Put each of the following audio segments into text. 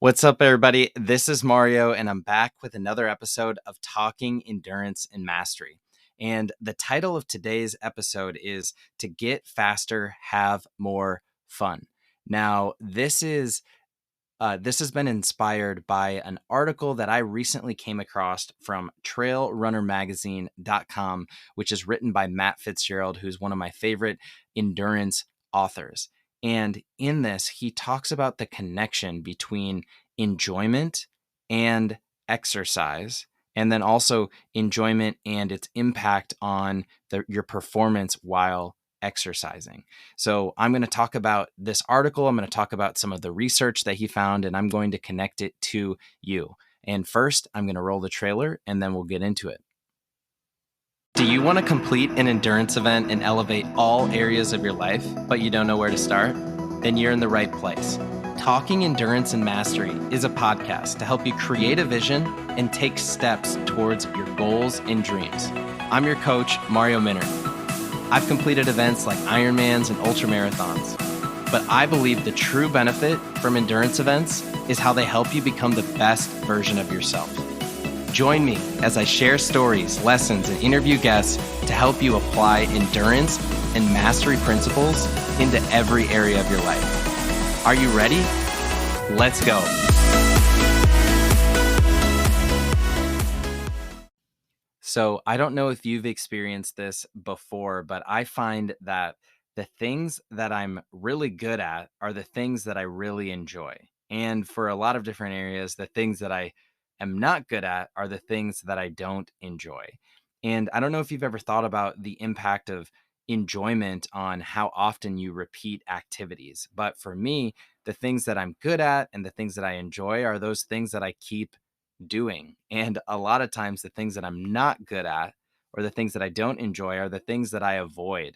What's up, everybody? This is Mario, and I'm back with another episode of Talking Endurance and Mastery. And the title of today's episode is To Get Faster, Have More Fun. Now, this has been inspired by an article that I recently came across from trailrunnermagazine.com, which is written by Matt Fitzgerald, who's one of my favorite endurance authors. And in this, he talks about the connection between enjoyment and exercise, and then also enjoyment and its impact on your performance while exercising. So I'm going to talk about this article. I'm going to talk about some of the research that he found, and I'm going to connect it to you. And first, I'm going to roll the trailer, and then we'll get into it. Do you want to complete an endurance event and elevate all areas of your life, but you don't know where to start? Then you're in the right place. Talking Endurance and Mastery is a podcast to help you create a vision and take steps towards your goals and dreams. I'm your coach, Mario Minner. I've completed events like Ironmans and ultramarathons, but I believe the true benefit from endurance events is how they help you become the best version of yourself. Join me as I share stories, lessons, and interview guests to help you apply endurance and mastery principles into every area of your life. Are you ready? Let's go. So I don't know if you've experienced this before, but I find that the things that I'm really good at are the things that I really enjoy. And for a lot of different areas, the things that I am not good at are the things that I don't enjoy. And I don't know if you've ever thought about the impact of enjoyment on how often you repeat activities. But for me, the things that I'm good at and the things that I enjoy are those things that I keep doing. And a lot of times the things that I'm not good at or the things that I don't enjoy are the things that I avoid.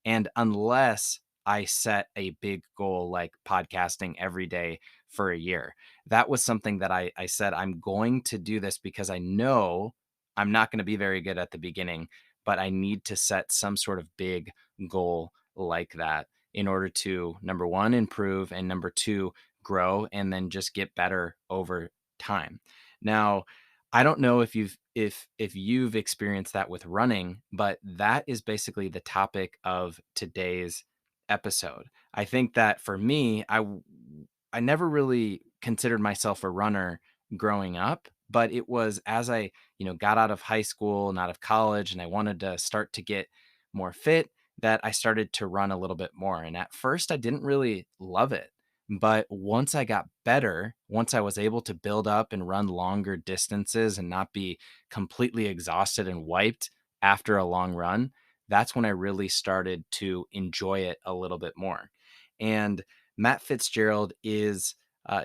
And unless I set a big goal like podcasting every day for a year, that was something that I said, I'm going to do this because I know I'm not going to be very good at the beginning, but I need to set some sort of big goal like that in order to, number one, improve, and number two, grow, and then just get better over time. Now, I don't know if you've experienced that with running, but that is basically the topic of today's episode. I think that for me, I never really considered myself a runner growing up, but it was as I, got out of high school and out of college and I wanted to start to get more fit that I started to run a little bit more. And at first I didn't really love it. But once I got better, once I was able to build up and run longer distances and not be completely exhausted and wiped after a long run, that's when I really started to enjoy it a little bit more. And Matt Fitzgerald is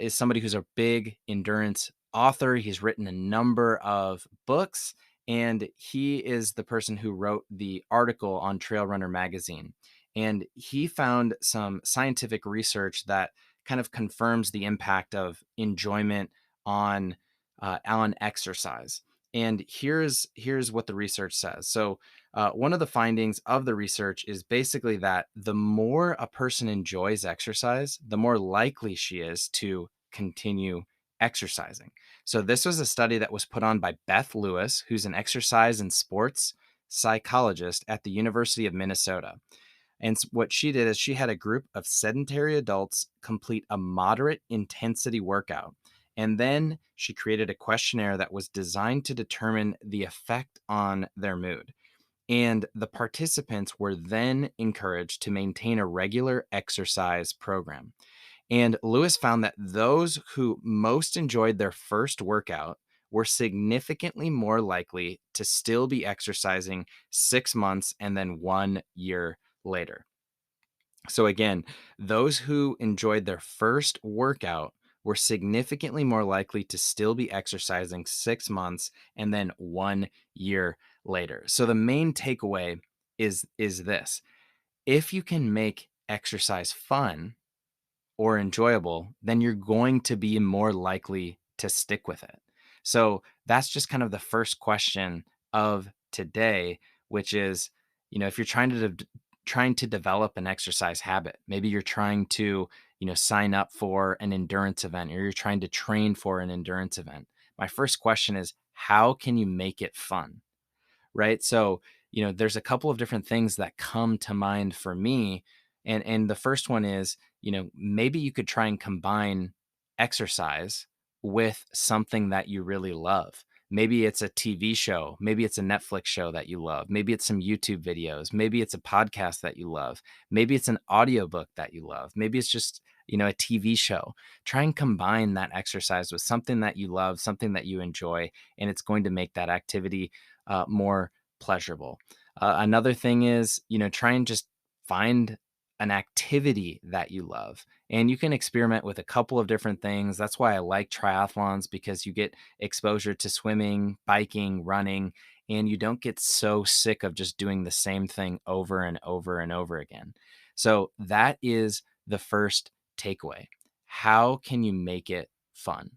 somebody who's a big endurance author. He's written a number of books, and he is the person who wrote the article on Trail Runner Magazine. And he found some scientific research that kind of confirms the impact of enjoyment on exercise. And here's what the research says. So one of the findings of the research is basically that the more a person enjoys exercise, the more likely she is to continue exercising. So this was a study that was put on by Beth Lewis, who's an exercise and sports psychologist at the University of Minnesota. And what she did is she had a group of sedentary adults complete a moderate intensity workout. And then she created a questionnaire that was designed to determine the effect on their mood. And the participants were then encouraged to maintain a regular exercise program. And Lewis found that those who most enjoyed their first workout were significantly more likely to still be exercising 6 months and then 1 year later. So again, those who enjoyed their first workout were significantly more likely to still be exercising 6 months and then 1 year later. So the main takeaway is this. If you can make exercise fun or enjoyable, then you're going to be more likely to stick with it. So that's just kind of the first question of today, which is, if you're trying to develop an exercise habit, maybe you're trying to, sign up for an endurance event or you're trying to train for an endurance event, my first question is, how can you make it fun? Right? So, there's a couple of different things that come to mind for me. And the first one is, maybe you could try and combine exercise with something that you really love. Maybe it's a TV show, maybe it's a Netflix show that you love, maybe it's some YouTube videos, maybe it's a podcast that you love, maybe it's an audiobook that you love, maybe it's just, a TV show. Try and combine that exercise with something that you love, something that you enjoy, and it's going to make that activity more pleasurable. Another thing is, try and just find an activity that you love. And you can experiment with a couple of different things. That's why I like triathlons, because you get exposure to swimming, biking, running, and you don't get so sick of just doing the same thing over and over and over again. So that is the first takeaway. How can you make it fun?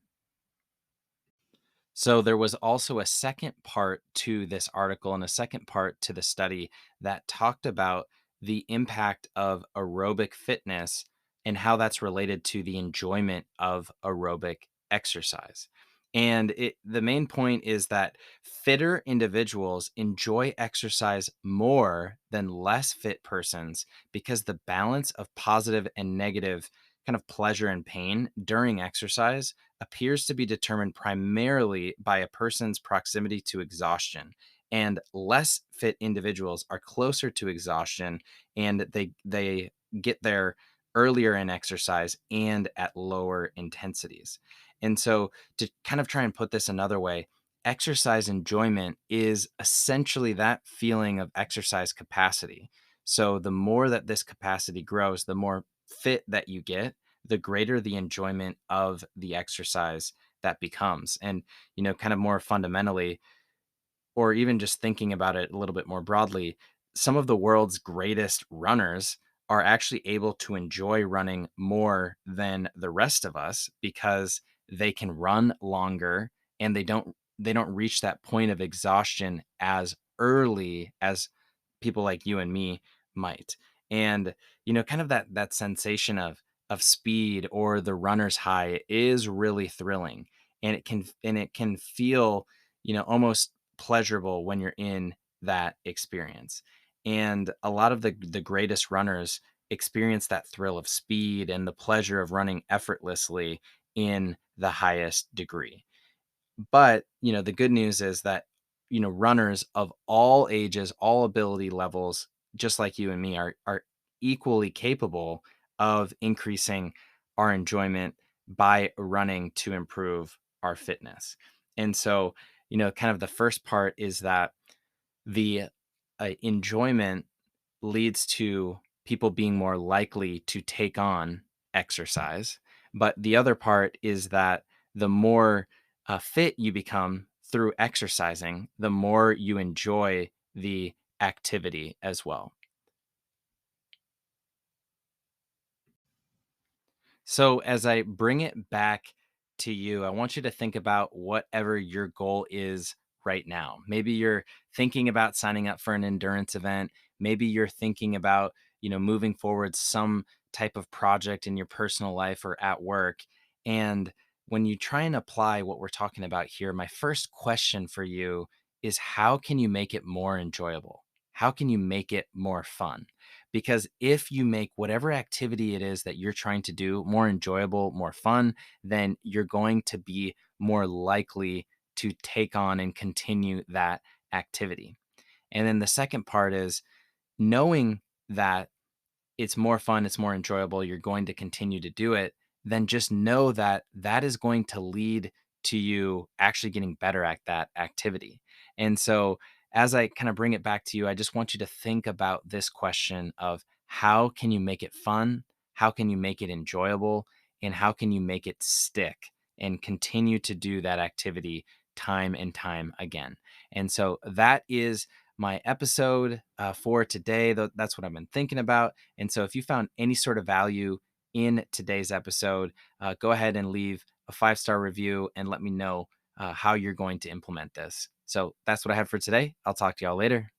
So there was also a second part to this article and a second part to the study that talked about the impact of aerobic fitness and how that's related to the enjoyment of aerobic exercise. And the main point is that fitter individuals enjoy exercise more than less fit persons, because the balance of positive and negative kind of pleasure and pain during exercise appears to be determined primarily by a person's proximity to exhaustion. And less fit individuals are closer to exhaustion, and they get there earlier in exercise and at lower intensities. And so, to kind of try and put this another way, exercise enjoyment is essentially that feeling of exercise capacity. So the more that this capacity grows, the more fit that you get, the greater the enjoyment of the exercise that becomes. And, kind of more fundamentally, or even just thinking about it a little bit more broadly, some of the world's greatest runners are actually able to enjoy running more than the rest of us, because they can run longer and they don't reach that point of exhaustion as early as people like you and me might. And kind of that sensation of speed, or the runner's high, is really thrilling, and it can feel almost pleasurable when you're in that experience. And a lot of the greatest runners experience that thrill of speed and the pleasure of running effortlessly in the highest degree. But, the good news is that, runners of all ages, all ability levels, just like you and me, are equally capable of increasing our enjoyment by running to improve our fitness. And so, kind of the first part is that the enjoyment leads to people being more likely to take on exercise. But the other part is that the more fit you become through exercising, the more you enjoy the activity as well. So, as I bring it back to you, I want you to think about whatever your goal is right now. Maybe you're thinking about signing up for an endurance event. Maybe you're thinking about, moving forward some type of project in your personal life or at work. And when you try and apply what we're talking about here, my first question for you is, how can you make it more enjoyable? How can you make it more fun? Because if you make whatever activity it is that you're trying to do more enjoyable, more fun, then you're going to be more likely to take on and continue that activity. And then the second part is knowing that it's more fun, it's more enjoyable, you're going to continue to do it, then just know that that is going to lead to you actually getting better at that activity. And so, as I kind of bring it back to you, I just want you to think about this question of, how can you make it fun? How can you make it enjoyable? And how can you make it stick and continue to do that activity time and time again? And so that is my episode for today. That's what I've been thinking about. And so, if you found any sort of value in today's episode, go ahead and leave a 5-star review and let me know how you're going to implement this. So, that's what I have for today. I'll talk to y'all later.